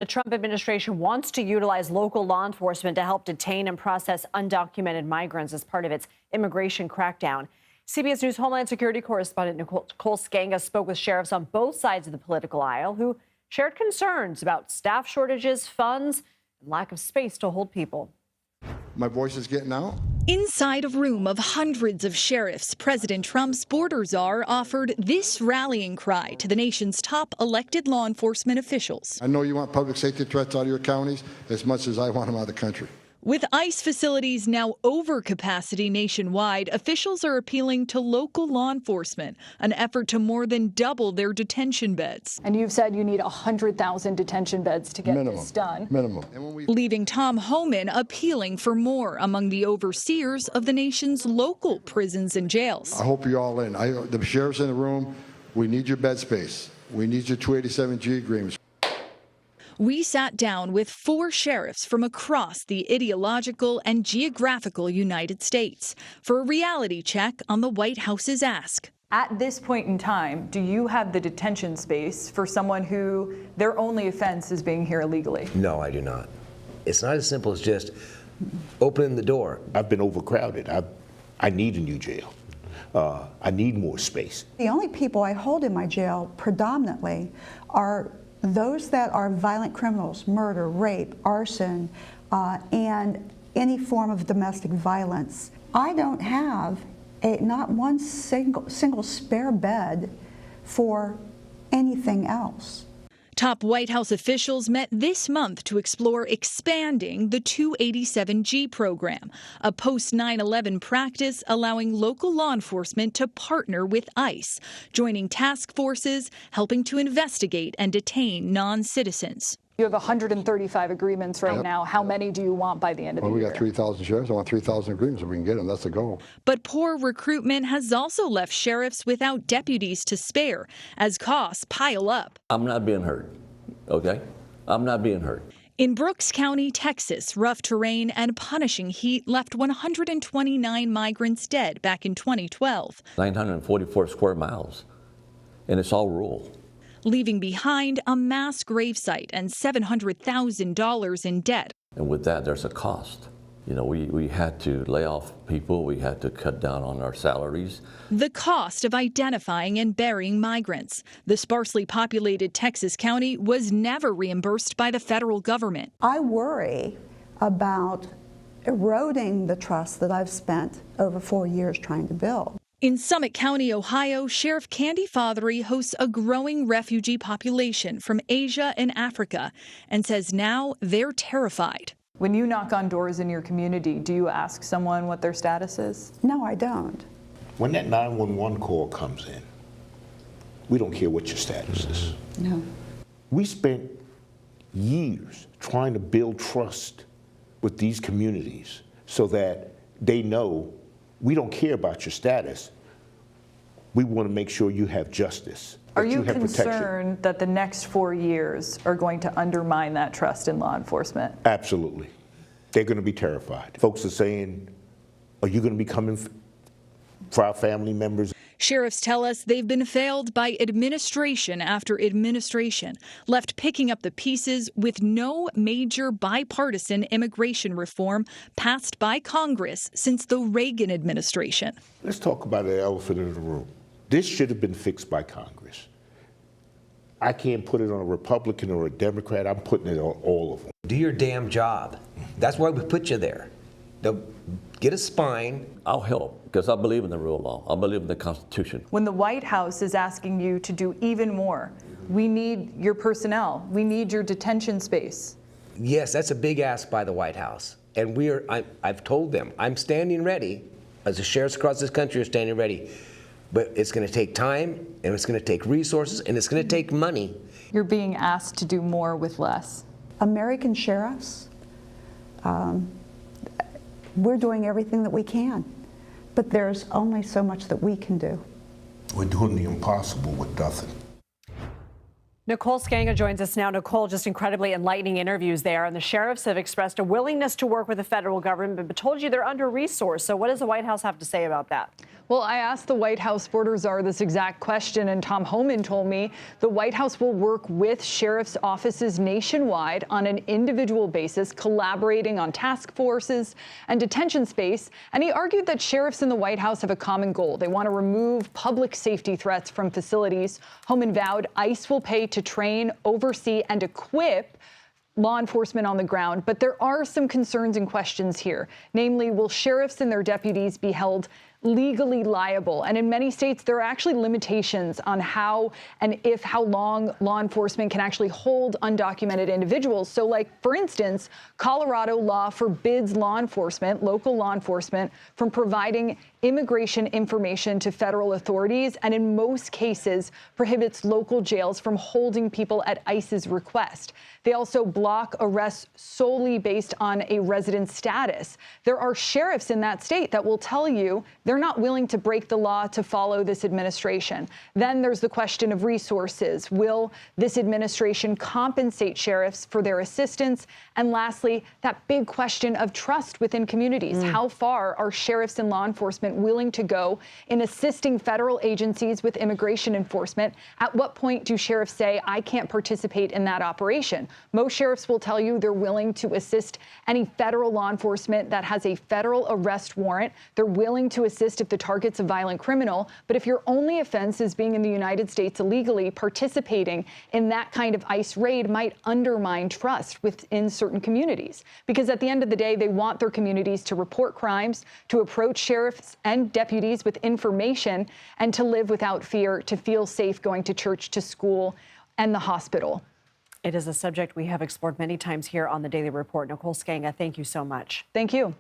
The Trump administration wants to utilize local law enforcement to help detain and process undocumented migrants as part of its immigration crackdown. CBS News Homeland Security correspondent Nicole Sganga spoke with sheriffs on both sides of the political aisle who shared concerns about staff shortages, funds, and lack of space to hold people. My voice is getting out. Inside a room of hundreds of sheriffs, President Trump's border czar offered this rallying cry to the nation's top elected law enforcement officials. I know you want public safety threats out of your counties as much as I want them out of the country. With ICE facilities now over capacity nationwide, officials are appealing to local law enforcement, an effort to more than double their detention beds. And you've said you need 100,000 detention beds to get this done. Minimum. Leaving Tom Homan appealing for more among the overseers of the nation's local prisons and jails. I hope you're all in. The sheriff's in the room. We need your bed space. We need your 287G agreements. We sat down with 4 sheriffs from across the ideological and geographical United States for a reality check on the White House's ask. At this point in time, do you have the detention space for someone who their only offense is being here illegally? No, I do not. It's not as simple as just opening the door. I've been overcrowded. I need a new jail. I need more space. The only people I hold in my jail predominantly are those that are violent criminals, murder, rape, arson, and any form of domestic violence. I don't have not one single spare bed for anything else. Top White House officials met this month to explore expanding the 287G program, a post-9/11 practice allowing local law enforcement to partner with ICE, joining task forces, helping to investigate and detain non-citizens. You have 135 agreements right now. How many do you want by the end of the year? We got 3,000 sheriffs. I want 3,000 agreements if we can get them. That's the goal. But poor recruitment has also left sheriffs without deputies to spare as costs pile up. I'm not being hurt, okay? I'm not being hurt. In Brooks County, Texas, rough terrain and punishing heat left 129 migrants dead back in 2012. 944 square miles, and it's all rural. Leaving behind a mass gravesite and $700,000 in debt. And with that, there's a cost. You know, we had to lay off people. We had to cut down on our salaries. The cost of identifying and burying migrants. The sparsely populated Texas county was never reimbursed by the federal government. I worry about eroding the trust that I've spent over 4 years trying to build. In Summit County, Ohio, Sheriff Candy Fothery hosts a growing refugee population from Asia and Africa and says now they're terrified. When you knock on doors in your community, do you ask someone what their status is? No, I don't. When that 911 call comes in, we don't care what your status is. No. We spent years trying to build trust with these communities so that they know we don't care about your status. We want to make sure you have justice. Are you concerned that the next 4 years are going to undermine that trust in law enforcement? Absolutely. They're going to be terrified. Folks are saying, are you going to be coming for our family members? Sheriffs tell us they've been failed by administration after administration, left picking up the pieces with no major bipartisan immigration reform passed by Congress since the Reagan administration. Let's talk about the elephant in the room. This should have been fixed by Congress. I can't put it on a Republican or a Democrat. I'm putting it on all of them. Do your damn job. That's why we put you there. Get a spine. I'll help because I believe in the rule of law. I believe in the Constitution. When the White House is asking you to do even more, we need your personnel. We need your detention space. Yes, that's a big ask by the White House. And I've told them, I'm standing ready, as the sheriffs across this country are standing ready. But it's going to take time, and it's going to take resources, and it's going to take money. You're being asked to do more with less. American sheriffs, we're doing everything that we can, but there's only so much that we can do. We're doing the impossible with nothing. Nicole Sganga joins us now. Nicole, just incredibly enlightening interviews there. And the sheriffs have expressed a willingness to work with the federal government, but told you they're under-resourced. So what does the White House have to say about that? Well, I asked the White House border czar this exact question, and Tom Homan told me the White House will work with sheriff's offices nationwide on an individual basis, collaborating on task forces and detention space. And he argued that sheriffs in the White House have a common goal. They want to remove public safety threats from facilities. Homan vowed ICE will pay to train, oversee, and equip law enforcement on the ground. But there are some concerns and questions here. Namely, will sheriffs and their deputies be held legally liable? And in many states, there are actually limitations on how and how long law enforcement can actually hold undocumented individuals. So like, for instance, Colorado law forbids local law enforcement from providing immigration information to federal authorities, and in most cases prohibits local jails from holding people at ICE's request. They also block arrests solely based on a resident's status. There are sheriffs in that state that will tell you they're not willing to break the law to follow this administration. Then there's the question of resources. Will this administration compensate sheriffs for their assistance? And lastly, that big question of trust within communities. How far are sheriffs and law enforcement willing to go in assisting federal agencies with immigration enforcement? At what point do sheriffs say, I can't participate in that operation? Most sheriffs will tell you they're willing to assist any federal law enforcement that has a federal arrest warrant. They're willing to assist if the target's a violent criminal. But if your only offense is being in the United States illegally, participating in that kind of ICE raid might undermine trust within certain communities. Because at the end of the day, they want their communities to report crimes, to approach sheriffs and deputies with information, and to live without fear, to feel safe going to church, to school, and the hospital. It is a subject we have explored many times here on the Daily Report. Nicole Sganga, thank you so much. Thank you.